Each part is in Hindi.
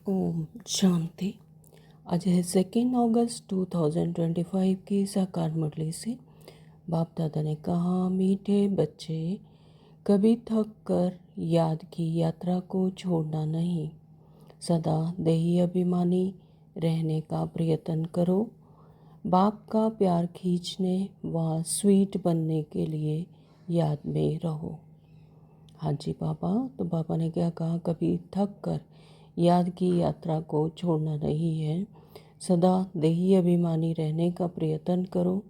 ओम शांति। आज है 2 अगस्त 2025 की साकार मुरली से बाप दादा ने कहा, मीठे बच्चे, कभी थक कर याद की यात्रा को छोड़ना नहीं। सदा देही अभिमानी रहने का प्रयत्न करो। बाप का प्यार खींचने व स्वीट बनने के लिए याद में रहो। हाँ जी पापा, तो पापा ने क्या कहा, कभी थक कर याद की यात्रा को छोड़ना नहीं है। सदा देही अभिमानी रहने का प्रयत्न करो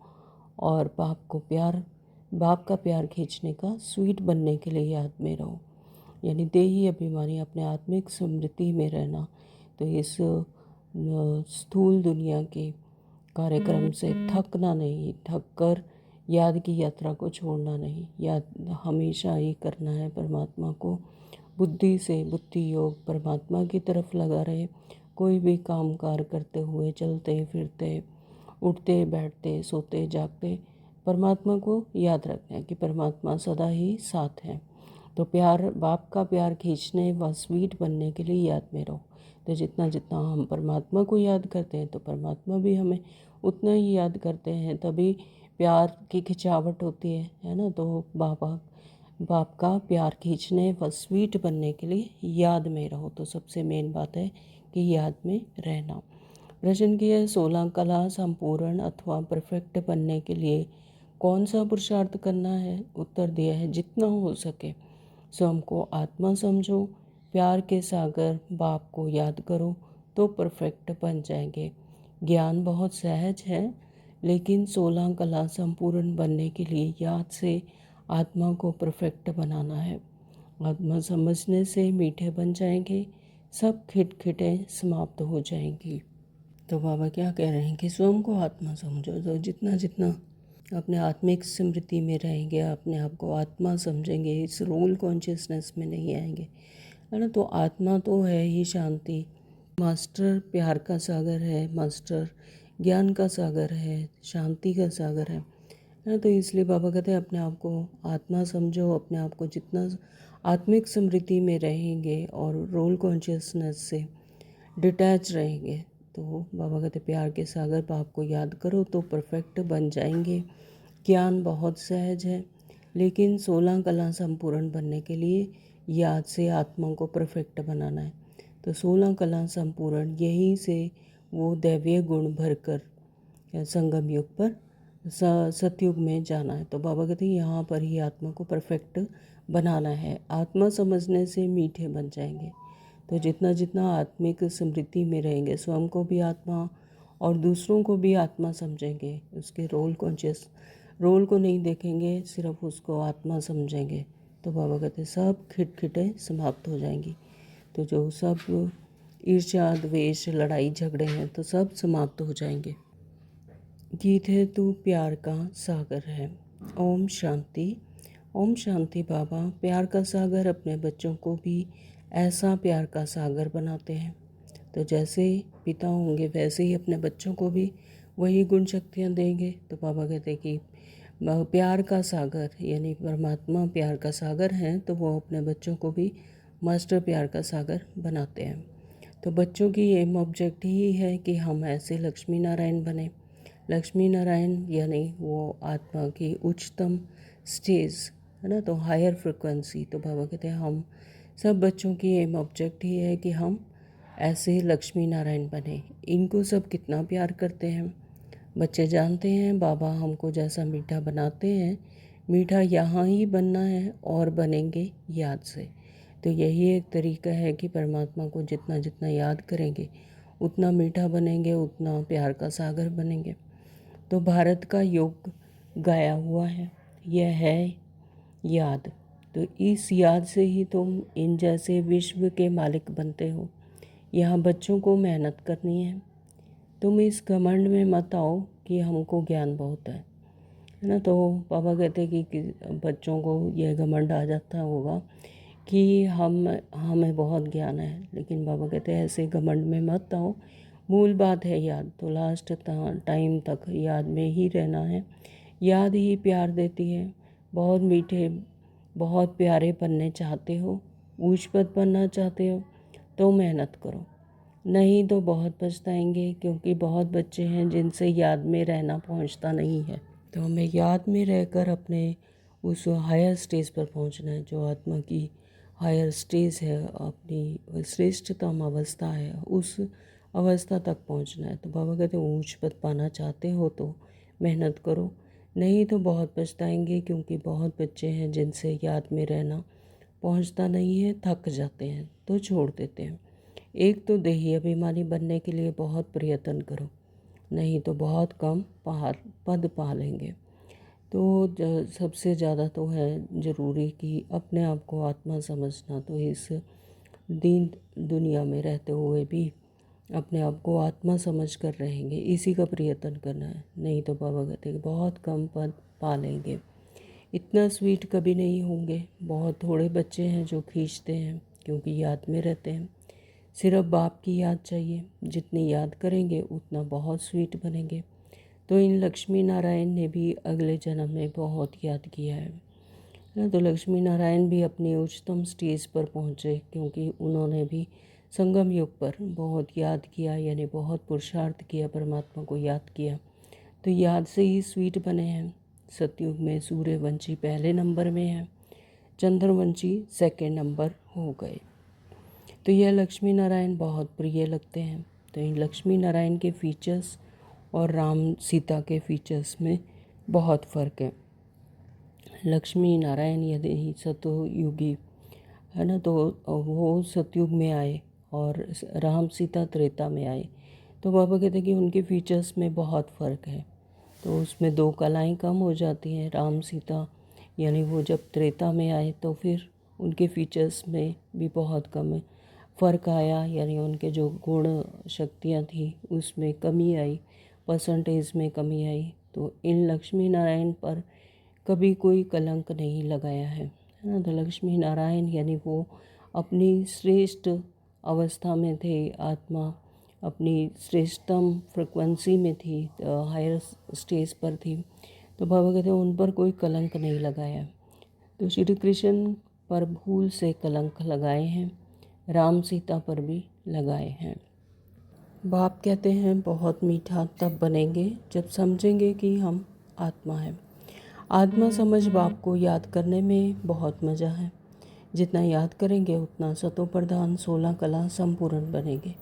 और बाप का प्यार खींचने का स्वीट बनने के लिए याद में रहो। यानी देही अभिमानी, अपने आत्मिक स्मृति में रहना। तो इस स्थूल दुनिया के कार्यक्रम से थकना नहीं, थक कर याद की यात्रा को छोड़ना नहीं। याद हमेशा ही करना है परमात्मा को। बुद्धि से बुद्धि योग परमात्मा की तरफ लगा रहे। कोई भी काम कार करते हुए, चलते फिरते, उठते बैठते, सोते जागते, परमात्मा को याद रखना है कि परमात्मा सदा ही साथ है। तो बाप का प्यार खींचने व स्वीट बनने के लिए याद में रहो। तो जितना जितना हम परमात्मा को याद करते हैं तो परमात्मा भी हमें उतना ही याद करते हैं। तभी प्यार की खिंचावट होती है ना। तो बाप का प्यार खींचने व स्वीट बनने के लिए याद में रहो। तो सबसे मेन बात है कि याद में रहना। प्रश्न किया, 16 कला संपूर्ण अथवा परफेक्ट बनने के लिए कौन सा पुरुषार्थ करना है। उत्तर दिया है, जितना हो सके स्वयं को आत्मा समझो, प्यार के सागर बाप को याद करो तो परफेक्ट बन जाएंगे। ज्ञान बहुत सहज है, लेकिन 16 कला संपूर्ण बनने के लिए याद से आत्मा को परफेक्ट बनाना है। आत्मा समझने से मीठे बन जाएंगे, सब खिटखिटें समाप्त हो जाएंगी। तो बाबा क्या कह रहे हैं कि स्वयं को आत्मा समझो। तो जितना जितना अपने आत्मिक स्मृति में रहेंगे, अपने आप को आत्मा समझेंगे, इस रोल कॉन्शियसनेस में नहीं आएंगे, है ना। तो आत्मा तो है ही शांति। मास्टर प्यार का सागर है, मास्टर ज्ञान का सागर है, शांति का सागर है ना। तो इसलिए बाबा कहते हैं अपने आप को आत्मा समझो। अपने आप को जितना आत्मिक स्मृति में रहेंगे और रोल कॉन्शियसनेस से डिटैच रहेंगे, तो बाबा कहते प्यार के सागर बाप को याद करो तो परफेक्ट बन जाएंगे। ज्ञान बहुत सहज है, लेकिन 16 कला संपूर्ण बनने के लिए याद से आत्मा को परफेक्ट बनाना है। तो 16 कला संपूर्ण, यहीं से वो दैवीय गुण भरकर संगम युग पर सतयुग में जाना है। तो बाबा कहते हैं यहाँ पर ही आत्मा को परफेक्ट बनाना है। आत्मा समझने से मीठे बन जाएंगे। तो जितना जितना आत्मिक स्मृति में रहेंगे, स्वयं को भी आत्मा और दूसरों को भी आत्मा समझेंगे। उसके रोल को नहीं देखेंगे, सिर्फ उसको आत्मा समझेंगे। तो बाबा कहते सब खिटखिटें समाप्त हो जाएंगी। तो जो सब ईर्ष्या द्वेष लड़ाई झगड़े हैं तो सब समाप्त हो जाएंगे। गीत है, तू प्यार का सागर है। ओम शांति। ओम शांति। बाबा प्यार का सागर अपने बच्चों को भी ऐसा प्यार का सागर बनाते हैं। तो जैसे पिता होंगे वैसे ही अपने बच्चों को भी वही गुण शक्तियाँ देंगे। तो बाबा कहते हैं कि प्यार का सागर, यानी परमात्मा प्यार का सागर हैं, तो वो अपने बच्चों को भी मास्टर प्यार का सागर बनाते हैं। तो बच्चों की एम ऑब्जेक्ट ही है कि हम ऐसे लक्ष्मी नारायण बने। लक्ष्मी नारायण यानी वो आत्मा की उच्चतम स्टेज, है ना। तो हायर फ्रिक्वेंसी। तो बाबा कहते हैं हम सब बच्चों की एम ऑब्जेक्ट ही है कि हम ऐसे लक्ष्मी नारायण बने। इनको सब कितना प्यार करते हैं बच्चे जानते हैं। बाबा हमको जैसा मीठा बनाते हैं, मीठा यहाँ ही बनना है और बनेंगे याद से। तो यही एक तरीका है कि परमात्मा को जितना जितना याद करेंगे उतना मीठा बनेंगे, उतना प्यार का सागर बनेंगे। तो भारत का योग गाया हुआ है, यह है याद। तो इस याद से ही तुम इन जैसे विश्व के मालिक बनते हो। यहाँ बच्चों को मेहनत करनी है। तुम इस घमंड में मत आओ कि हमको ज्ञान बहुत है ना। तो पापा कहते हैं कि बच्चों को यह घमंड आ जाता होगा कि हमें बहुत ज्ञान है, लेकिन बाबा कहते हैं ऐसे घमंड में मत आओ। मूल बात है याद। तो लास्ट टाइम तक याद में ही रहना है। याद ही प्यार देती है। बहुत मीठे, बहुत प्यारे बनने चाहते हो, ऊंच पद बनना चाहते हो तो मेहनत करो। नहीं तो बहुत पछताएंगे, क्योंकि बहुत बच्चे हैं जिनसे याद में रहना पहुंचता नहीं है। तो हमें याद में रहकर अपने उस हायर स्टेज पर पहुंचना है, जो आत्मा की हायर स्टेज है, अपनी श्रेष्ठतम अवस्था है, उस अवस्था तक पहुंचना है। तो बाबा कहते हैं ऊंच पद पाना चाहते हो तो मेहनत करो, नहीं तो बहुत पछताएंगे, क्योंकि बहुत बच्चे हैं जिनसे याद में रहना पहुंचता नहीं है, थक जाते हैं तो छोड़ देते हैं। एक तो देही अभिमानी बनने के लिए बहुत प्रयत्न करो, नहीं तो बहुत कम पद पा लेंगे। तो सबसे ज़्यादा तो है ज़रूरी कि अपने आप को आत्मा समझना। तो इस दीन दुनिया में रहते हुए भी अपने आप को आत्मा समझ कर रहेंगे, इसी का प्रयत्न करना है। नहीं तो बाबा कहते हैं बहुत कम पद पा लेंगे, इतना स्वीट कभी नहीं होंगे। बहुत थोड़े बच्चे हैं जो खींचते हैं, क्योंकि याद में रहते हैं। सिर्फ बाप की याद चाहिए, जितनी याद करेंगे उतना बहुत स्वीट बनेंगे। तो इन लक्ष्मी नारायण ने भी अगले जन्म में बहुत याद किया है ना। तो लक्ष्मी नारायण भी अपनी उच्चतम स्टेज पर पहुँचे, क्योंकि उन्होंने भी संगम युग पर बहुत याद किया, यानी बहुत पुरुषार्थ किया, परमात्मा को याद किया। तो याद से ही स्वीट बने हैं। सतयुग में सूर्यवंशी पहले नंबर में है, चंद्रवंशी सेकेंड नंबर हो गए। तो यह लक्ष्मी नारायण बहुत प्रिय लगते हैं। तो इन लक्ष्मी नारायण के फीचर्स और राम सीता के फीचर्स में बहुत फ़र्क है। लक्ष्मी नारायण यदि सतयुगी है ना, तो वो सतयुग में आए और राम सीता त्रेता में आए। तो बाबा कहते हैं कि उनके फीचर्स में बहुत फ़र्क है। तो उसमें दो कलाएं कम हो जाती हैं। राम सीता यानी वो जब त्रेता में आए तो फिर उनके फीचर्स में भी बहुत कम है फ़र्क आया, यानी उनके जो गुण शक्तियाँ थी उसमें कमी आई, परसेंटेज में कमी आई। तो इन लक्ष्मी नारायण पर कभी कोई कलंक नहीं लगाया है ना। तो लक्ष्मी नारायण यानी वो अपनी श्रेष्ठ अवस्था में थे, आत्मा अपनी श्रेष्ठतम फ्रिक्वेंसी में थी, हायर स्टेज पर थी। तो बाबा कहते हैं उन पर कोई कलंक नहीं लगाया। तो श्री कृष्ण पर भूल से कलंक लगाए हैं, राम सीता पर भी लगाए हैं। बाप कहते हैं बहुत मीठा तब बनेंगे जब समझेंगे कि हम आत्मा हैं। आत्मा समझ बाप को याद करने में बहुत मज़ा है। जितना याद करेंगे उतना सतो प्रधान 16 कला संपूर्ण बनेंगे।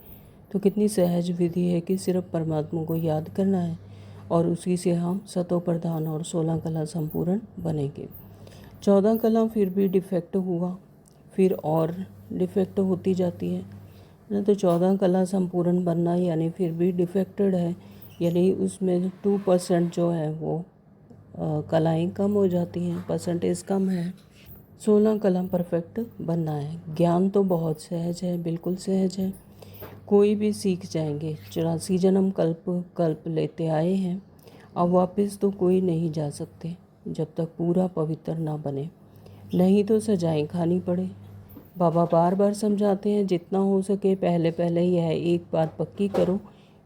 तो कितनी सहज विधि है कि सिर्फ परमात्मा को याद करना है और उसी से हम सतो प्रधान और 16 कला संपूर्ण बनेंगे। 14 कला फिर भी डिफेक्ट हुआ, फिर और डिफेक्ट होती जाती है ना। तो 14 कला संपूर्ण बनना यानी फिर भी डिफेक्टेड है, यानी उसमें 2% जो है वो कलाएँ कम हो जाती हैं, परसेंटेज कम है। 16 कला परफेक्ट बनना है। ज्ञान तो बहुत सहज है, बिल्कुल सहज है, कोई भी सीख जाएंगे। 84 जन्म कल्प लेते आए हैं, अब वापस तो कोई नहीं जा सकते जब तक पूरा पवित्र ना बने, नहीं तो सजाएं खानी पड़े। बाबा बार बार समझाते हैं जितना हो सके पहले पहले यह एक बात पक्की करो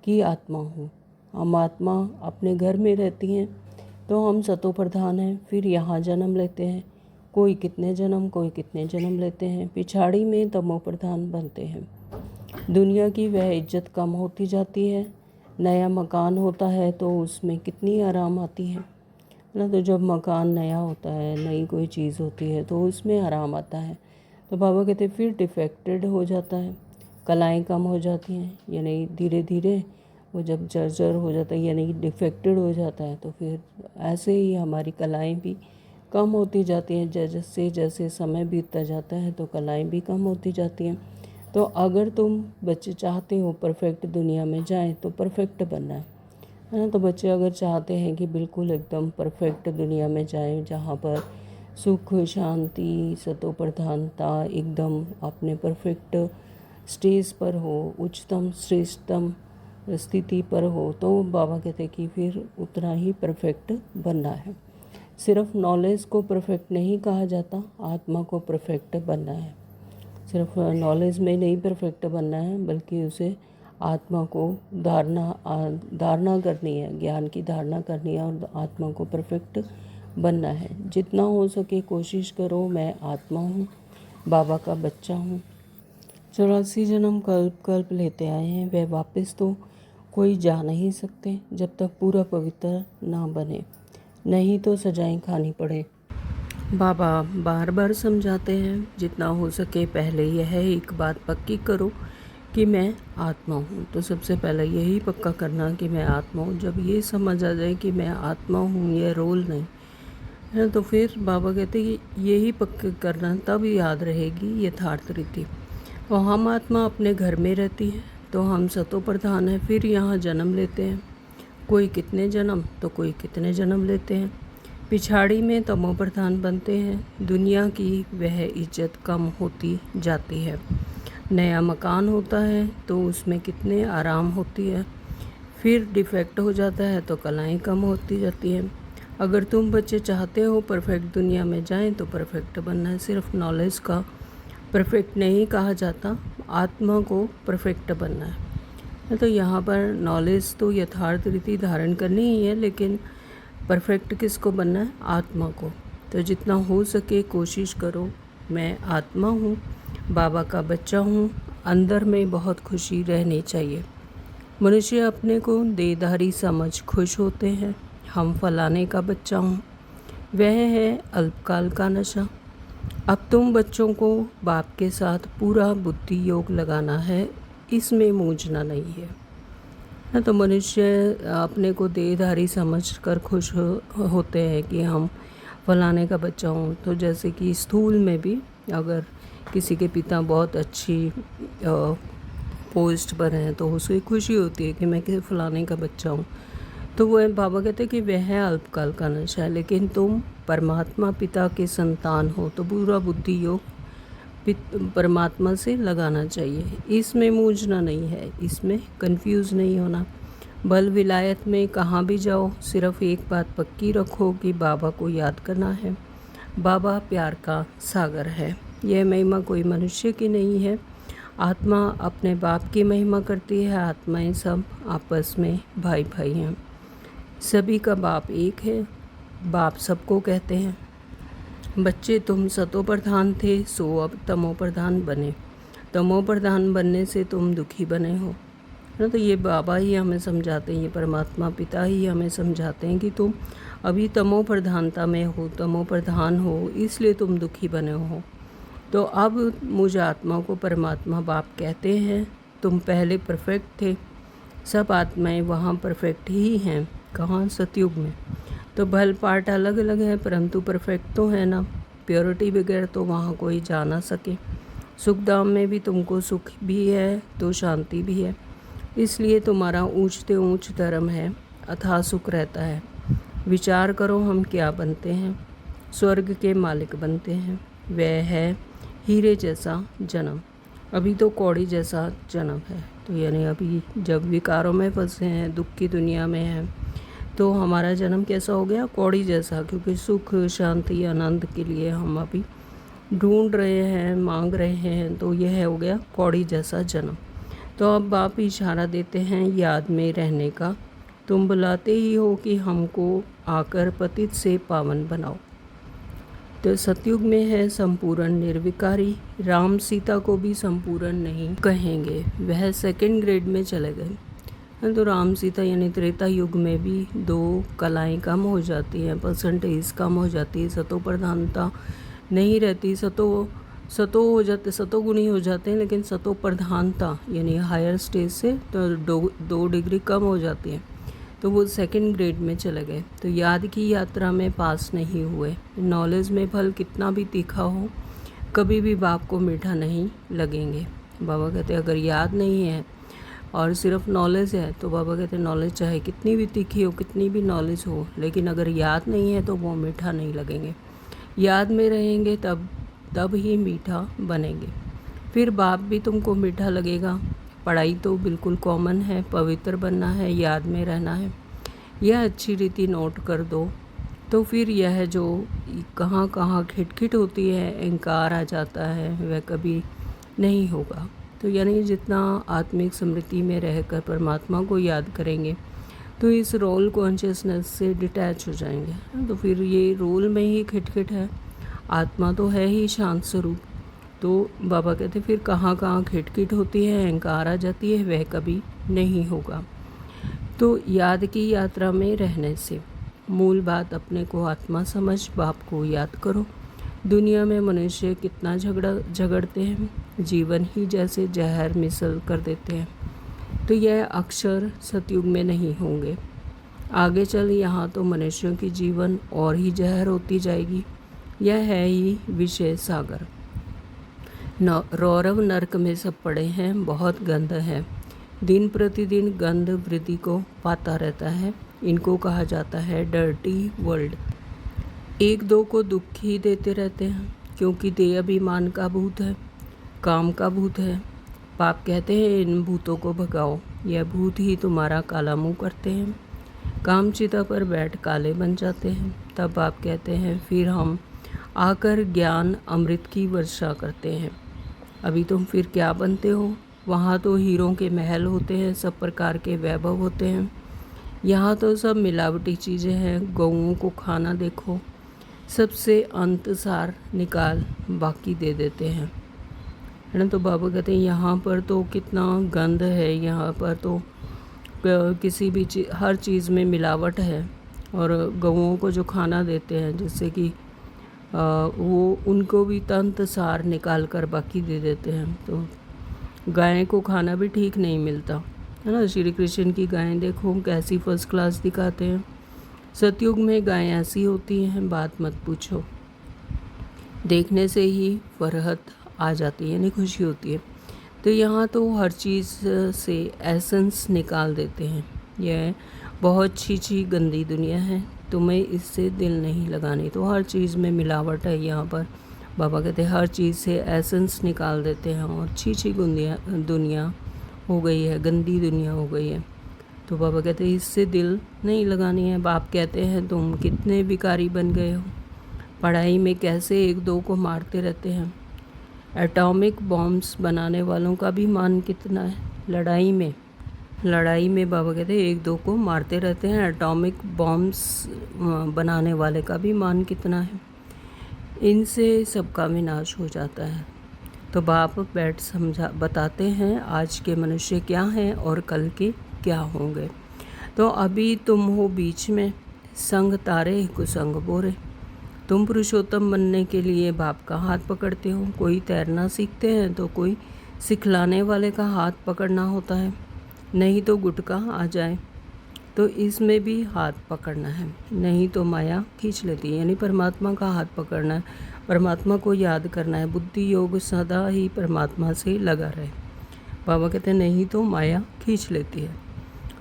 कि आत्मा हूँ। हम आत्मा अपने घर में रहती हैं तो हम सतो प्रधान हैं, फिर यहाँ जन्म लेते हैं, कोई कितने जन्म लेते हैं, पिछाड़ी में तमो प्रधान बनते हैं। दुनिया की वह इज्जत कम होती जाती है। नया मकान होता है तो उसमें कितनी आराम आती है ना। तो जब मकान नया होता है, नई कोई चीज़ होती है तो उसमें आराम आता है। तो बाबा कहते हैं फिर डिफेक्टेड हो जाता है, कलाएँ कम हो जाती हैं, यानी धीरे धीरे वो जब जर्जर हो जाता है यानी डिफेक्टेड हो जाता है, तो फिर ऐसे ही हमारी कलाएँ भी कम होती जाती हैं। जैसे जैसे समय बीतता जाता है तो कलाएँ भी कम होती जाती हैं। तो अगर तुम बच्चे चाहते हो परफेक्ट दुनिया में जाएं तो परफेक्ट बनना है ना। तो बच्चे अगर चाहते हैं कि बिल्कुल एकदम परफेक्ट दुनिया में जाएं, जहाँ पर सुख शांति सतो प्रधानता एकदम अपने परफेक्ट स्टेज पर हो, उच्चतम श्रेष्ठतम स्थिति पर हो, तो बाबा कहते कि फिर उतना ही परफेक्ट बनना है। सिर्फ नॉलेज को परफेक्ट नहीं कहा जाता, आत्मा को परफेक्ट बनना है। सिर्फ नॉलेज में नहीं परफेक्ट बनना है, बल्कि उसे आत्मा को धारणा करनी है, ज्ञान की धारणा करनी है और आत्मा को परफेक्ट बनना है। जितना हो सके कोशिश करो मैं आत्मा हूँ, बाबा का बच्चा हूँ, 84 जन्म कल्प कल्प लेते आए हैं, वह वापस तो कोई जा नहीं सकते जब तक पूरा पवित्र ना बने, नहीं तो सजाएं खानी पड़े। बाबा बार बार समझाते हैं, जितना हो सके पहले यह एक बात पक्की करो कि मैं आत्मा हूँ। तो सबसे पहले यही पक्का करना कि मैं आत्मा हूँ। जब ये समझ आ जाए कि मैं आत्मा हूँ, यह रोल नहीं है, तो फिर बाबा कहते हैं कि यही पक्का करना, तब याद रहेगी यथार्थ रीति। और हम आत्मा अपने घर में रहती है, तो हम सतो प्रधान है, फिर यहाँ जन्म लेते हैं। कोई कितने जन्म तो कोई कितने जन्म लेते हैं। पिछाड़ी में तमो प्रधान बनते हैं। दुनिया की वह इज्जत कम होती जाती है। नया मकान होता है तो उसमें कितने आराम होती है। फिर डिफेक्ट हो जाता है तो कलाएं कम होती जाती हैं। अगर तुम बच्चे चाहते हो परफेक्ट दुनिया में जाएं तो परफेक्ट बनना है। सिर्फ नॉलेज का परफेक्ट नहीं कहा जाता, आत्मा को परफेक्ट बनना है। तो यहाँ पर नॉलेज तो यथार्थ रीति धारण करनी ही है, लेकिन परफेक्ट किसको बनना है? आत्मा को। तो जितना हो सके कोशिश करो। मैं आत्मा हूँ, बाबा का बच्चा हूँ, अंदर में बहुत खुशी रहनी चाहिए। मनुष्य अपने को देहधारी समझ खुश होते हैं। हम फलाने का बच्चा हूँ, वह है अल्पकाल का नशा। अब तुम बच्चों को बाप के साथ पूरा बुद्धि योग लगाना है, इसमें मूंझना नहीं है। तो मनुष्य अपने को देहधारी समझ कर खुश होते हैं कि हम फलाने का बच्चा हूँ। तो जैसे कि स्थूल में भी अगर किसी के पिता बहुत अच्छी पोस्ट पर हैं तो उसे खुशी होती है कि मैं किसी फलाने का बच्चा हूँ। तो वह बाबा कहते हैं कि वह अल्पकाल का नशा है, लेकिन तुम परमात्मा पिता के संतान हो तो पूरा बुद्धि योग परमात्मा से लगाना चाहिए। इसमें मूंझना नहीं है, इसमें कंफ्यूज नहीं होना। बल विलायत में कहाँ भी जाओ, सिर्फ एक बात पक्की रखो कि बाबा को याद करना है। बाबा प्यार का सागर है। यह महिमा कोई मनुष्य की नहीं है। आत्मा अपने बाप की महिमा करती है। आत्माएं सब आपस में भाई भाई हैं। सभी का बाप एक है। बाप सबको कहते हैं। बच्चे तुम सतो प्रधान थे, सो अब तमो प्रधान बने। तमो प्रधान बनने से तुम दुखी बने हो ना। तो ये बाबा ही हमें समझाते हैं, ये परमात्मा पिता ही हमें समझाते हैं कि तुम अभी तमो प्रधानता में हो, तमो प्रधान हो, इसलिए तुम दुखी बने हो। तो अब मुझ आत्मा को परमात्मा बाप कहते हैं। तुम पहले परफेक्ट थे, सब आत्माएं वहाँ परफेक्ट ही हैं। कहाँ? सतयुग में। तो भल पार्ट अलग अलग है, परंतु परफेक्ट तो है ना। प्योरिटी बगैर तो वहाँ कोई जा ना सके। सुखधाम में भी तुमको सुख भी है तो शांति भी है, इसलिए तुम्हारा ऊंचते ऊंच धर्म है, अथाह सुख रहता है। विचार करो हम क्या बनते हैं? स्वर्ग के मालिक बनते हैं। वह है हीरे जैसा जन्म, अभी तो कौड़ी जैसा जन्म है। तो यानी अभी जब विकारों में फंसे हैं, दुख की दुनिया में हैं, तो हमारा जन्म कैसा हो गया? कौड़ी जैसा, क्योंकि सुख शांति आनंद के लिए हम अभी ढूंढ रहे हैं, मांग रहे हैं। तो यह हो गया कौड़ी जैसा जन्म। तो अब बाप इशारा देते हैं याद में रहने का। तुम बुलाते ही हो कि हमको आकर पतित से पावन बनाओ। तो सतयुग में है संपूर्ण निर्विकारी। राम सीता को भी संपूर्ण नहीं कहेंगे, वह सेकंड ग्रेड में चले गए। तो राम सीता यानी त्रेता युग में भी दो कलाएं कम हो जाती हैं, परसेंटेज कम हो जाती है, सतो प्रधानता नहीं रहती। सतो हो जाते, सतोगुणी हो जाते हैं, लेकिन सतो प्रधानता यानी हायर स्टेज से तो 2 डिग्री कम हो जाती है। तो वो सेकंड ग्रेड में चले गए। तो याद की यात्रा में पास नहीं हुए। नॉलेज में फल कितना भी तीखा हो, कभी भी बाप को मीठा नहीं लगेंगे। बाबा कहते हैं अगर याद नहीं है और सिर्फ नॉलेज है, तो बाबा कहते हैं नॉलेज चाहे कितनी भी तीखी हो, कितनी भी नॉलेज हो, लेकिन अगर याद नहीं है तो वो मीठा नहीं लगेंगे। याद में रहेंगे तब ही मीठा बनेंगे। फिर बाप भी तुमको मीठा लगेगा। पढ़ाई तो बिल्कुल कॉमन है, पवित्र बनना है, याद में रहना है, यह अच्छी रीति नोट कर दो। तो फिर यह जो कहाँ कहाँ खिटखिट होती है, अहंकार आ जाता है, वह कभी नहीं होगा। तो यानी जितना आत्मिक स्मृति में रहकर परमात्मा को याद करेंगे तो इस रोल कॉन्शियसनेस से डिटैच हो जाएंगे। तो फिर ये रोल में ही खिटखिट है। आत्मा तो है ही शांत स्वरूप, तो बाबा कहते फिर कहाँ कहाँ खिटखिट होती है, अहंकार आ जाती है, वह कभी नहीं होगा। तो याद की यात्रा में रहने से मूल बात, अपने को आत्मा समझ बाप को याद करो। दुनिया में मनुष्य कितना झगड़ते हैं, जीवन ही जैसे जहर मिसल कर देते हैं। तो यह अक्षर सतयुग में नहीं होंगे। आगे चल यहाँ तो मनुष्यों की जीवन और ही जहर होती जाएगी। यह है ही विषय सागर। रौरव नरक में सब पड़े हैं, बहुत गंध है। दिन प्रतिदिन गंध वृद्धि को पाता रहता है। इनको कहा जाता है डर्टी वर्ल्ड। एक दो को दुख ही देते रहते हैं, क्योंकि देह अभिमान का भूत है, काम का भूत है। पाप कहते हैं इन भूतों को भगाओ, यह भूत ही तुम्हारा काला मुंह करते हैं। काम चिता पर बैठ काले बन जाते हैं। तब आप कहते हैं फिर हम आकर ज्ञान अमृत की वर्षा करते हैं। अभी तुम फिर क्या बनते हो? वहाँ तो हीरों के महल होते हैं, सब प्रकार के वैभव होते हैं। यहाँ तो सब मिलावटी चीज़ें हैं। गौओं को खाना देखो, सबसे अंत सार निकाल बाकी दे देते हैं, है ना। तो बाबा कहते हैं यहाँ पर तो कितना गंध है, यहाँ पर तो किसी भी हर चीज़ में मिलावट है। और गौओं को जो खाना देते हैं, जिससे कि वो उनको भी तंत सार निकाल कर बाकी दे देते हैं। तो गाय को खाना भी ठीक नहीं मिलता, है ना। श्री कृष्ण की गायें देखो कैसी फर्स्ट क्लास दिखाते हैं। सतयुग में गायें ऐसी होती हैं, बात मत पूछो। देखने से ही फरहत आ जाती है, यानी खुशी होती है। तो यहाँ तो हर चीज़ से एसेंस निकाल देते हैं। यह बहुत छी गंदी दुनिया है, तुम्हें इससे दिल नहीं लगानी। तो हर चीज़ में मिलावट है यहाँ पर। बाबा कहते हैं हर चीज़ से एसेंस निकाल देते हैं और छी दुनिया हो गई है, गंदी दुनिया हो गई है। तो बाबा कहते हैं इससे दिल नहीं लगानी है। बाप कहते हैं तुम कितने भिखारी बन गए हो, पढ़ाई में कैसे एक दो को मारते रहते हैं। एटॉमिक बॉम्ब्स बनाने वालों का भी मान कितना है। लड़ाई में बाबा कहते हैं एक दो को मारते रहते हैं। एटॉमिक बॉम्ब्स बनाने वाले का भी मान कितना है। इनसे सबका विनाश हो जाता है। तो बाप बैठ बताते हैं आज के मनुष्य क्या हैं और कल के क्या होंगे। तो अभी तुम हो बीच में, संग तारे कुसंग बोरे। तुम पुरुषोत्तम बनने के लिए बाप का हाथ पकड़ते हो। कोई तैरना सीखते हैं तो कोई सिखलाने वाले का हाथ पकड़ना होता है, नहीं तो गुटका आ जाए। तो इसमें भी हाथ पकड़ना है, नहीं तो माया खींच लेती है। यानी परमात्मा का हाथ पकड़ना है, परमात्मा को याद करना है। बुद्धि योग सदा ही परमात्मा से लगा रहे। बाबा कहते हैं नहीं तो माया खींच लेती है।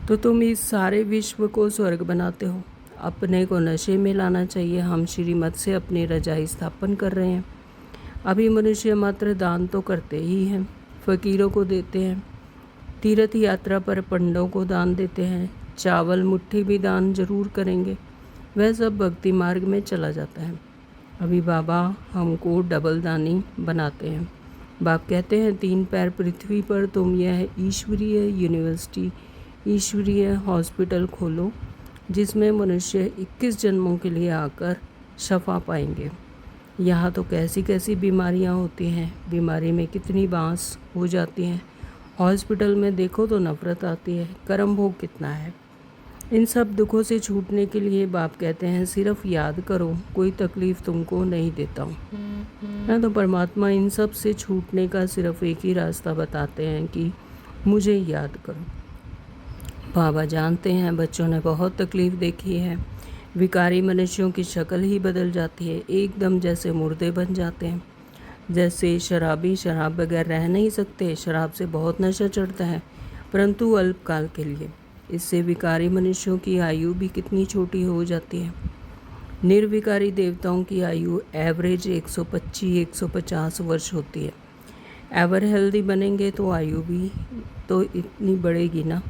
तो तुम इस सारे विश्व को स्वर्ग बनाते हो। अपने को नशे में लाना चाहिए। हम श्रीमत से अपनी रजाई स्थापन कर रहे हैं। अभी मनुष्य मात्र दान तो करते ही हैं, फकीरों को देते हैं, तीर्थ यात्रा पर पंडों को दान देते हैं, चावल मुट्ठी भी दान जरूर करेंगे। वह सब भक्ति मार्ग में चला जाता है। अभी बाबा हमको डबल दानी बनाते हैं। बाप कहते हैं 3 पैर पृथ्वी पर तुम यह ईश्वरीय यूनिवर्सिटी, ईश्वरीय हॉस्पिटल खोलो, जिसमें मनुष्य 21 जन्मों के लिए आकर शफा पाएंगे। यहाँ तो कैसी कैसी बीमारियाँ होती हैं, बीमारी में कितनी बांस हो जाती हैं। हॉस्पिटल में देखो तो नफरत आती है, कर्म भोग कितना है। इन सब दुखों से छूटने के लिए बाप कहते हैं सिर्फ याद करो, कोई तकलीफ़ तुमको नहीं देता हूँ। ना तो परमात्मा इन सब से छूटने का सिर्फ एक ही रास्ता बताते हैं कि मुझे याद करो। बाबा जानते हैं बच्चों ने बहुत तकलीफ़ देखी है। विकारी मनुष्यों की शक्ल ही बदल जाती है, एकदम जैसे मुर्दे बन जाते हैं। जैसे शराबी शराब बगैर रह नहीं सकते, शराब से बहुत नशा चढ़ता है, परंतु अल्पकाल के लिए। इससे विकारी मनुष्यों की आयु भी कितनी छोटी हो जाती है। निर्विकारी देवताओं की आयु एवरेज 125-150 वर्ष होती है। एवर हेल्दी बनेंगे तो आयु भी तो इतनी बढ़ेगी ना।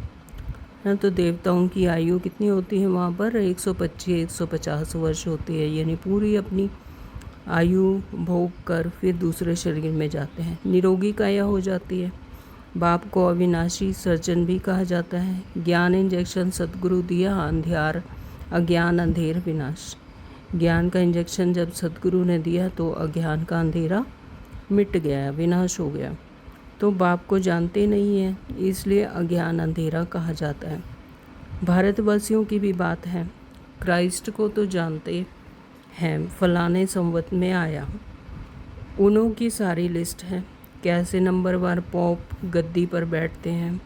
तो देवताओं की आयु कितनी होती है वहाँ पर 125-150 वर्ष होती है, यानी पूरी अपनी आयु भोग कर फिर दूसरे शरीर में जाते हैं। निरोगी काया हो जाती है। बाप को अविनाशी सर्जन भी कहा जाता है। ज्ञान इंजेक्शन सद्गुरु दिया, अंधियार अज्ञान अंधेर विनाश। ज्ञान का इंजेक्शन जब सद्गुरु ने दिया तो अज्ञान का अंधेरा मिट गया, विनाश हो गया। तो बाप को जानते नहीं है, इसलिए अज्ञान अंधेरा कहा जाता है। भारतवासियों की भी बात है, क्राइस्ट को तो जानते हैं, फलाने संवत में आया, उन्हों की सारी लिस्ट है, कैसे नंबरवार पॉप गद्दी पर बैठते हैं।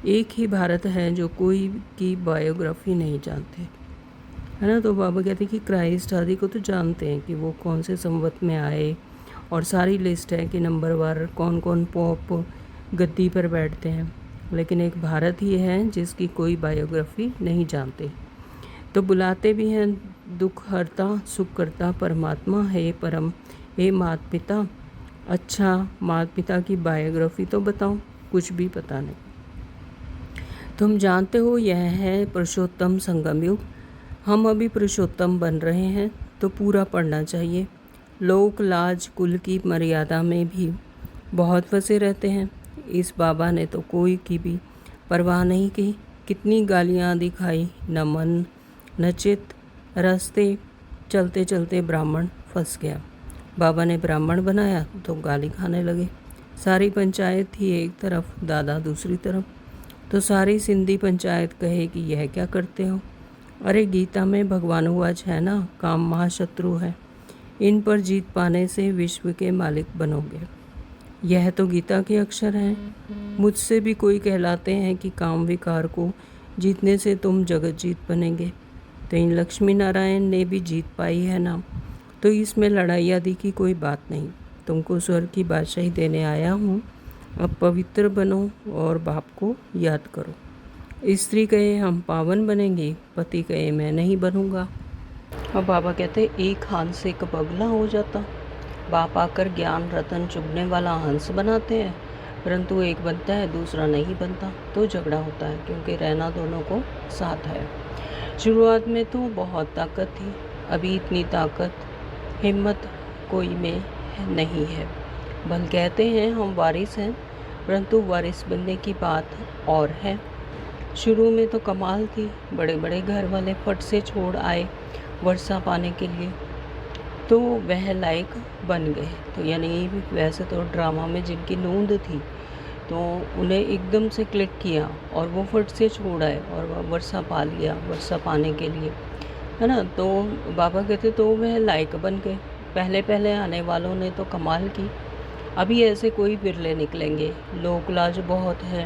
एक ही भारत है जो कोई की बायोग्राफी नहीं जानते, है ना। तो बाबा कहते हैं कि क्राइस्ट आदि को तो जानते हैं कि वो कौन से संवत में आए, और सारी लिस्ट है कि नंबरवार कौन कौन पॉप गद्दी पर बैठते हैं, लेकिन एक भारत ही है जिसकी कोई बायोग्राफी नहीं जानते। तो बुलाते भी हैं दुख हरता सुख करता परमात्मा है परम, हे माता पिता। अच्छा, माता पिता की बायोग्राफी तो बताओ, कुछ भी पता नहीं। तुम जानते हो यह है पुरुषोत्तम संगम युग, हम अभी पुरुषोत्तम बन रहे हैं, तो पूरा पढ़ना चाहिए। लोक लाज कुल की मर्यादा में भी बहुत फंसे रहते हैं। इस बाबा ने तो कोई की भी परवाह नहीं की, कितनी गालियाँ दिखाई, न मन न चित। रास्ते चलते चलते ब्राह्मण फंस गया, बाबा ने ब्राह्मण बनाया तो गाली खाने लगे। सारी पंचायत थी एक तरफ, दादा दूसरी तरफ, तो सारी सिंधी पंचायत कहे कि यह क्या करते हो। अरे गीता में भगवानुवाच है ना, काम महाशत्रु है, इन पर जीत पाने से विश्व के मालिक बनोगे। यह तो गीता के अक्षर हैं। मुझसे भी कोई कहलाते हैं कि काम विकार को जीतने से तुम जगत जीत बनेंगे, तो इन लक्ष्मी नारायण ने भी जीत पाई है ना, तो इसमें लड़ाई आदि की कोई बात नहीं। तुमको स्वर्ग की बादशाही देने आया हूँ, अब पवित्र बनो और बाप को याद करो। स्त्री कहे हम पावन बनेंगे, पति कहे मैं नहीं बनूंगा। और बाबा कहते एक हाथ से एक बगला हो जाता। बाप आकर ज्ञान रतन चुभने वाला हंस बनाते हैं, परंतु एक बनता है दूसरा नहीं बनता, तो झगड़ा होता है, क्योंकि रहना दोनों को साथ है। शुरुआत में तो बहुत ताकत थी, अभी इतनी ताकत हिम्मत कोई में नहीं है। भल कहते हैं हम वारिस हैं, परंतु वारिस बनने की बात और है। शुरू में तो कमाल थी, बड़े बड़े घर वाले फट से छोड़ आए वर्षा पाने के लिए, तो वह लायक बन गए। तो यानी वैसे तो ड्रामा में जिनकी नोंद थी, तो उन्हें एकदम से क्लिक किया और वो फट से छोड़ आए और वह वर्षा पा लिया, वर्षा पाने के लिए, है ना। तो बाबा कहते तो वह लायक बन गए। पहले पहले आने वालों ने तो कमाल की, अभी ऐसे कोई बिरले निकलेंगे। लोक लाज बहुत है,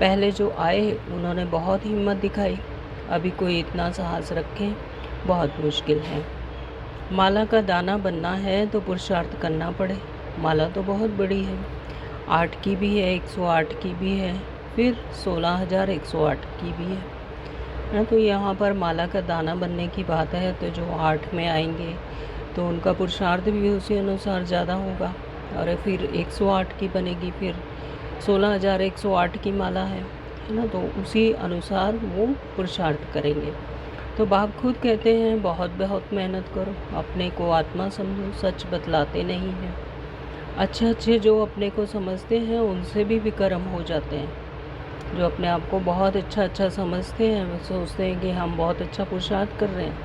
पहले जो आए उन्होंने बहुत हिम्मत दिखाई, अभी कोई इतना साहस रखे बहुत मुश्किल है। माला का दाना बनना है तो पुरुषार्थ करना पड़े। माला तो बहुत बड़ी है, 8 की भी है, 108 की भी है, फिर 16,108 की भी है ना। तो यहाँ पर माला का दाना बनने की बात है, तो जो 8 में आएंगे तो उनका पुरुषार्थ भी उसी अनुसार ज़्यादा होगा, और फिर 108 की बनेगी, फिर 16,108 की माला है ना, तो उसी अनुसार वो पुरुषार्थ करेंगे। तो बाप खुद कहते हैं बहुत बहुत मेहनत करो, अपने को आत्मा समझो, सच बतलाते नहीं हैं। अच्छे जो अपने को समझते हैं उनसे भी विक्रम हो जाते हैं। जो अपने आप को बहुत अच्छा समझते हैं, वो सोचते हैं कि हम बहुत अच्छा पुरुषार्थ कर रहे हैं,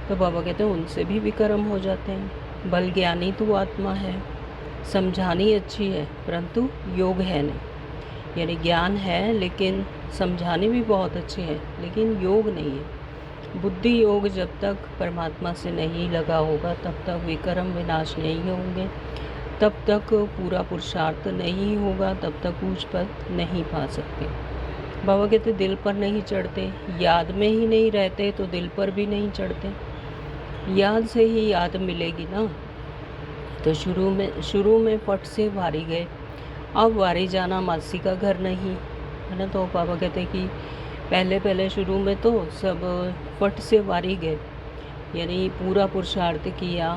तो बाबा कहते हैं उनसे भी विक्रम हो जाते हैं। बल ज्ञानी तो आत्मा है, समझानी अच्छी है, परंतु योग है नहीं। यानी ज्ञान है लेकिन समझानी भी बहुत अच्छी है, लेकिन योग नहीं है। बुद्धि योग जब तक परमात्मा से नहीं लगा होगा, तब तक विक्रम विनाश नहीं होंगे, तब तक पूरा पुरुषार्थ नहीं होगा, तब तक ऊंच पद नहीं पा सकते। बाबा कहते दिल पर नहीं चढ़ते, याद में ही नहीं रहते तो दिल पर भी नहीं चढ़ते। याद से ही याद मिलेगी ना। तो शुरू में फट से वारी गए, अब वारी जाना मासी का घर नहीं, है ना। तो बाबा कहते कि पहले शुरू में तो सब फट से वारी गए, यानी पूरा पुरुषार्थ किया,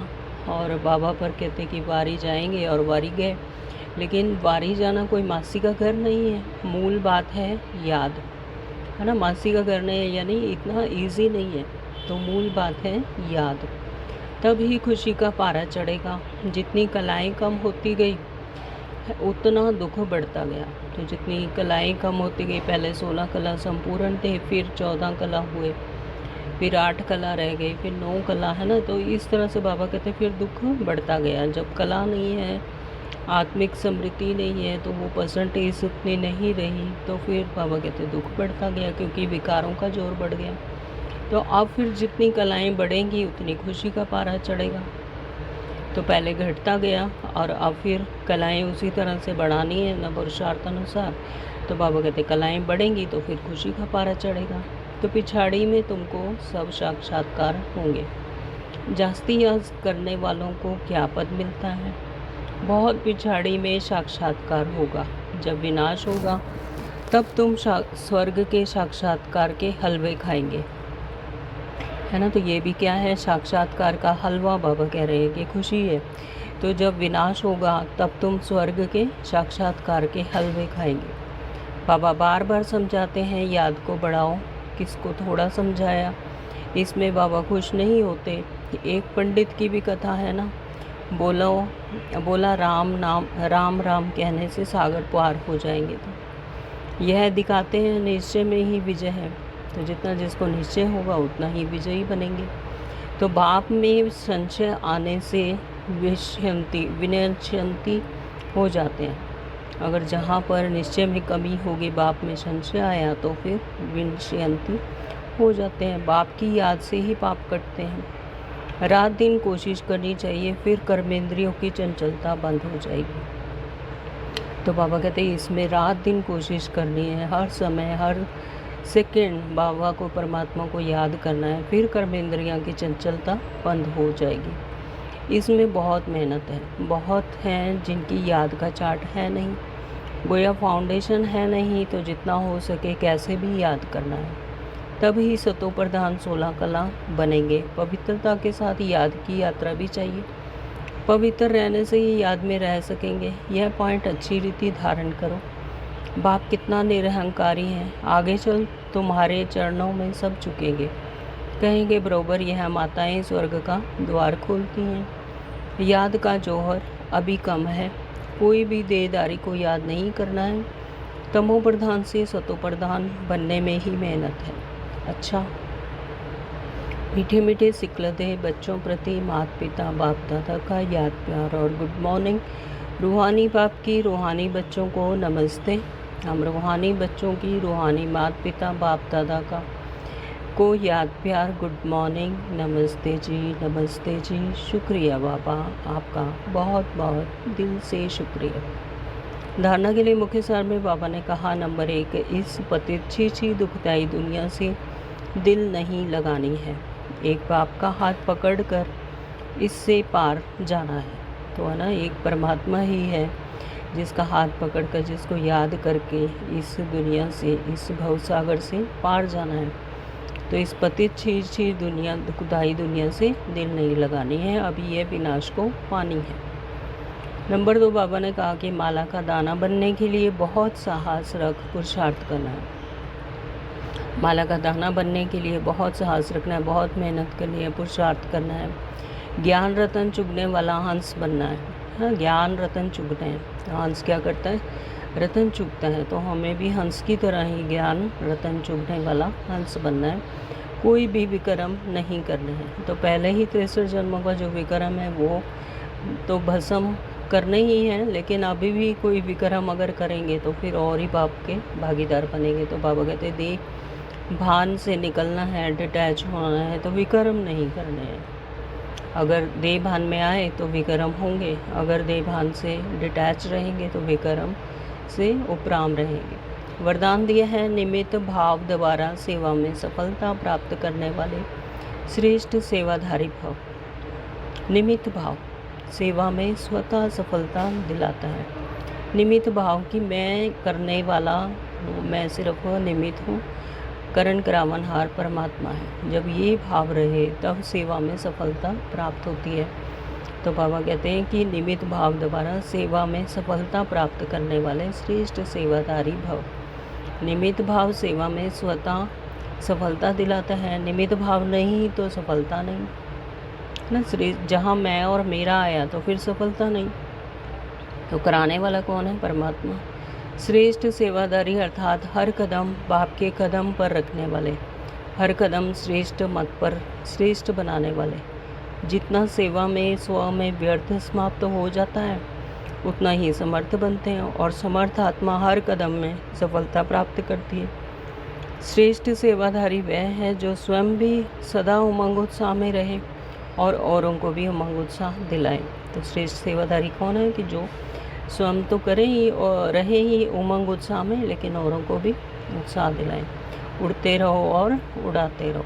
और बाबा पर कहते कि वारी जाएंगे और वारी गए। लेकिन वारी जाना कोई मासी का घर नहीं है, मूल बात है याद, है ना। मासी का घर नहीं है, यानी इतना इजी नहीं है, तो मूल बात है याद। तब ही खुशी का पारा चढ़ेगा। जितनी कलाएं कम होती गई उतना दुख बढ़ता गया। तो जितनी कलाएं कम होती गई, पहले 16 कला संपूर्ण थे, फिर 14 कला हुए, फिर 8 कला रह गई, फिर 9 कला, है ना। तो इस तरह से बाबा कहते फिर दुख बढ़ता गया। जब कला नहीं है आत्मिक समृद्धि नहीं है, तो वो परसेंटेज उतनी नहीं रही, तो फिर बाबा कहते दुख बढ़ता गया, क्योंकि विकारों का जोर बढ़ गया। तो अब फिर जितनी कलाएँ बढ़ेंगी उतनी खुशी का पारा चढ़ेगा। तो पहले घटता गया और अब फिर कलाएँ उसी तरह से बढ़ानी है न पुरुषार्थ अनुसार। तो बाबा कहते कलाएँ बढ़ेंगी तो फिर खुशी का पारा चढ़ेगा। तो पिछाड़ी में तुमको सब साक्षात्कार होंगे। जास्ती याद करने वालों को क्या पद मिलता है? बहुत पिछाड़ी में साक्षात्कार होगा। जब विनाश होगा तब तुम स्वर्ग के साक्षात्कार के हलवे खाएंगे, है ना। तो ये भी क्या है? साक्षात्कार का हलवा। बाबा कह रहे हैं कि खुशी है। तो जब विनाश होगा तब तुम स्वर्ग के साक्षात्कार के हलवे खाएंगे। बाबा बार बार समझाते हैं याद को बढ़ाओ। किसको थोड़ा समझाया, इसमें बाबा खुश नहीं होते। एक पंडित की भी कथा है ना, बोला राम राम कहने से सागर पार हो जाएंगे। तो यह दिखाते हैं निश्चय में ही विजय है। तो जितना जिसको निश्चय होगा उतना ही विजयी बनेंगे। तो बाप में संशय आने से विनश्यंती हो जाते हैं। अगर जहाँ पर निश्चय में कमी होगी, बाप में संशय आया, तो फिर विनश्यंती हो जाते हैं। बाप की याद से ही पाप कटते हैं। रात दिन कोशिश करनी चाहिए, फिर कर्मेंद्रियों की चंचलता बंद हो जाएगी। तो बाबा कहते हैं इसमें रात दिन कोशिश करनी है, हर समय हर सेकंड बाबा को, परमात्मा को याद करना है, फिर कर्मेंद्रियां की चंचलता बंद हो जाएगी। इसमें बहुत मेहनत है। बहुत हैं जिनकी याद का चार्ट है नहीं, गोया फाउंडेशन है नहीं, तो जितना हो सके कैसे भी याद करना है। तभी सतो प्रधान 16 कला बनेंगे। पवित्रता के साथ याद की यात्रा भी चाहिए। पवित्र रहने से ही याद में रह सकेंगे। यह पॉइंट अच्छी रीति धारण करो। बाप कितना निरहंकारी हैं। आगे चल तुम्हारे चरणों में सब झुकेंगे, कहेंगे बरोबर यह माताएं स्वर्ग का द्वार खोलती हैं। याद का जौहर अभी कम है। कोई भी देहदारी को याद नहीं करना है। तमो प्रधान से सतो प्रधान बनने में ही मेहनत है। अच्छा, मीठे मीठे सिकलते बच्चों प्रति माता पिता बाप दादा का याद प्यार और गुड मॉर्निंग। रूहानी बाप की रूहानी बच्चों को नमस्ते। हम रूहानी बच्चों की रूहानी माता पिता बाप दादा को याद प्यार गुड मॉर्निंग, नमस्ते जी, शुक्रिया बाबा, आपका बहुत बहुत दिल से शुक्रिया। धारणा के लिए मुख्य सार में बाबा ने कहा, नंबर 1, इस पतित छी दुखदाई दुनिया से दिल नहीं लगानी है। एक बाप का हाथ पकड़कर इससे पार जाना है। तो है ना, एक परमात्मा ही है जिसका हाथ पकड़कर, जिसको याद करके इस दुनिया से, इस भवसागर से पार जाना है। तो इस पतित छी दुनिया, दुखदाई दुनिया से दिल नहीं लगानी है। अभी यह विनाश को पानी है। नंबर 2, बाबा ने कहा कि माला का दाना बनने के लिए बहुत साहस रख पुरुषार्थ करना है। माला का दाना बनने के लिए बहुत साहस रखना है, बहुत मेहनत करनी है, पुरुषार्थ करना है। ज्ञान रतन चुगने वाला हंस बनना है। हाँ, ज्ञान रतन चुगते हैं। तो हंस क्या करता है? रतन चुगता है। तो हमें भी हंस की तरह ही ज्ञान रतन चुगने वाला हंस बनना है। कोई भी विक्रम नहीं करने हैं। तो पहले ही 63 जन्मों का जो विक्रम है वो तो भस्म करने ही है, लेकिन अभी भी कोई विक्रम अगर करेंगे तो फिर और ही पाप के भागीदार बनेंगे। तो बाबा कहते हैं देह भान से निकलना है, डिटैच होना है, तो विक्रम नहीं करने हैं। अगर देह भान में आए तो विक्रम होंगे, अगर देह भान से डिटैच रहेंगे तो विक्रम से उपराम रहेंगे। वरदान दिया है, निमित्त भाव द्वारा सेवा में सफलता प्राप्त करने वाले श्रेष्ठ सेवाधारी भव। निमित्त भाव सेवा में स्वतः सफलता दिलाता है। निमित्त भाव कि मैं करने वाला हूँ, मैं सिर्फ निमित्त हूँ, करण करावनहार परमात्मा है। जब ये भाव रहे तब सेवा में सफलता प्राप्त होती है। तो बाबा कहते हैं कि निमित्त भाव द्वारा सेवा में सफलता प्राप्त करने वाले श्रेष्ठ सेवाधारी भव। निमित्त भाव सेवा में स्वतः सफलता दिलाता है। निमित्त भाव नहीं तो सफलता नहीं ना। श्रेष्ठ जहाँ मैं और मेरा आया तो फिर सफलता नहीं। तो कराने वाला कौन है? परमात्मा। श्रेष्ठ सेवादारी अर्थात हर कदम बाप के कदम पर रखने वाले, हर कदम श्रेष्ठ मत पर श्रेष्ठ बनाने वाले। जितना सेवा में स्व में व्यर्थ समाप्त हो जाता है उतना ही समर्थ बनते हैं और समर्थ आत्मा हर कदम में सफलता प्राप्त करती है। श्रेष्ठ सेवाधारी वह है जो स्वयं भी सदा उमंग उत्साह में रहे और औरों को भी उमंग उत्साह दिलाए। तो श्रेष्ठ सेवाधारी कौन है कि जो स्वयं तो करे ही और रहे ही उमंग उत्साह में, लेकिन औरों को भी उत्साह दिलाए। उड़ते रहो और उड़ाते रहो।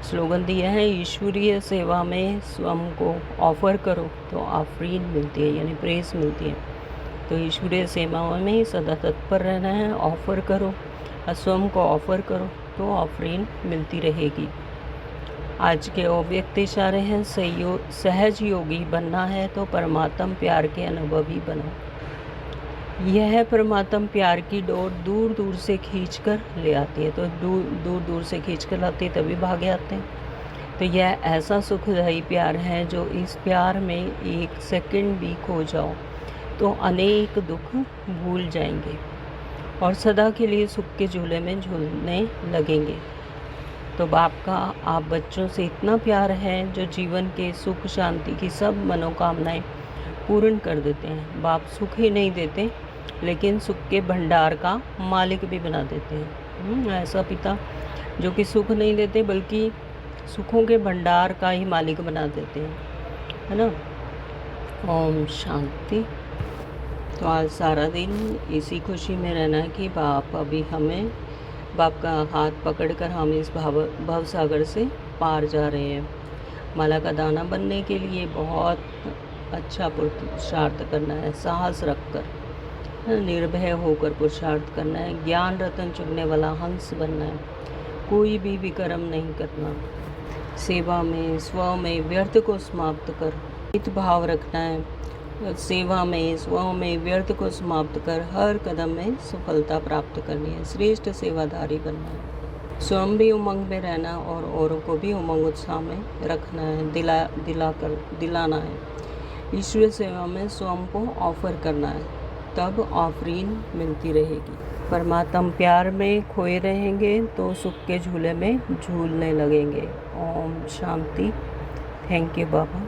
स्लोगन दिया है, ईश्वरीय सेवा में स्वयं को ऑफर करो तो आफरीन मिलती है, यानी प्रेस मिलती है। तो ईश्वरीय सेवाओं में सदा तत्पर रहना है, ऑफर करो और स्वयं को ऑफर करो तो आफरीन मिलती रहेगी। आज के अव्यक्त इशारे हैं, सहज योगी बनना है तो परमात्म प्यार के अनुभवी बनो। यह परमात्म प्यार की डोर दूर दूर से खींचकर ले आती है, तो दूर दूर से खींचकर लाती है तभी भागे आते हैं। तो यह ऐसा सुखदायी प्यार है जो इस प्यार में एक सेकंड भी खो जाओ तो अनेक दुख भूल जाएंगे और सदा के लिए सुख के झूले में झूलने लगेंगे। तो बाप का आप बच्चों से इतना प्यार है जो जीवन के सुख शांति की सब मनोकामनाएं पूर्ण कर देते हैं। बाप सुख ही नहीं देते लेकिन सुख के भंडार का मालिक भी बना देते हैं। ऐसा पिता जो कि सुख नहीं देते बल्कि सुखों के भंडार का ही मालिक बना देते हैं, है ना। ओम शांति। तो आज सारा दिन इसी खुशी में रहना है कि बाप अभी हमें, बाप का हाथ पकड़कर हम इस भव सागर से पार जा रहे हैं। माला का दाना बनने के लिए बहुत अच्छा पुरुषार्थ करना है, साहस रखकर, निर्भय होकर पुरुषार्थ करना है। ज्ञान रतन चुगने वाला हंस बनना है, कोई भी विकर्म नहीं करना। सेवा में स्व में व्यर्थ को समाप्त कर हित भाव रखना है। सेवा में स्व में व्यर्थ को समाप्त कर हर कदम में सफलता प्राप्त करनी है। श्रेष्ठ सेवाधारी बनना है, स्वयं भी उमंग में रहना और औरों को भी उमंग उत्साह में रखना है, दिलाना है। ईश्वरीय सेवा में स्वयं को ऑफर करना है, तब आफरीन मिलती रहेगी। परमात्म प्यार में खोए रहेंगे तो सुख के झूले में झूलने लगेंगे। ओम शांति। Thank you Baba.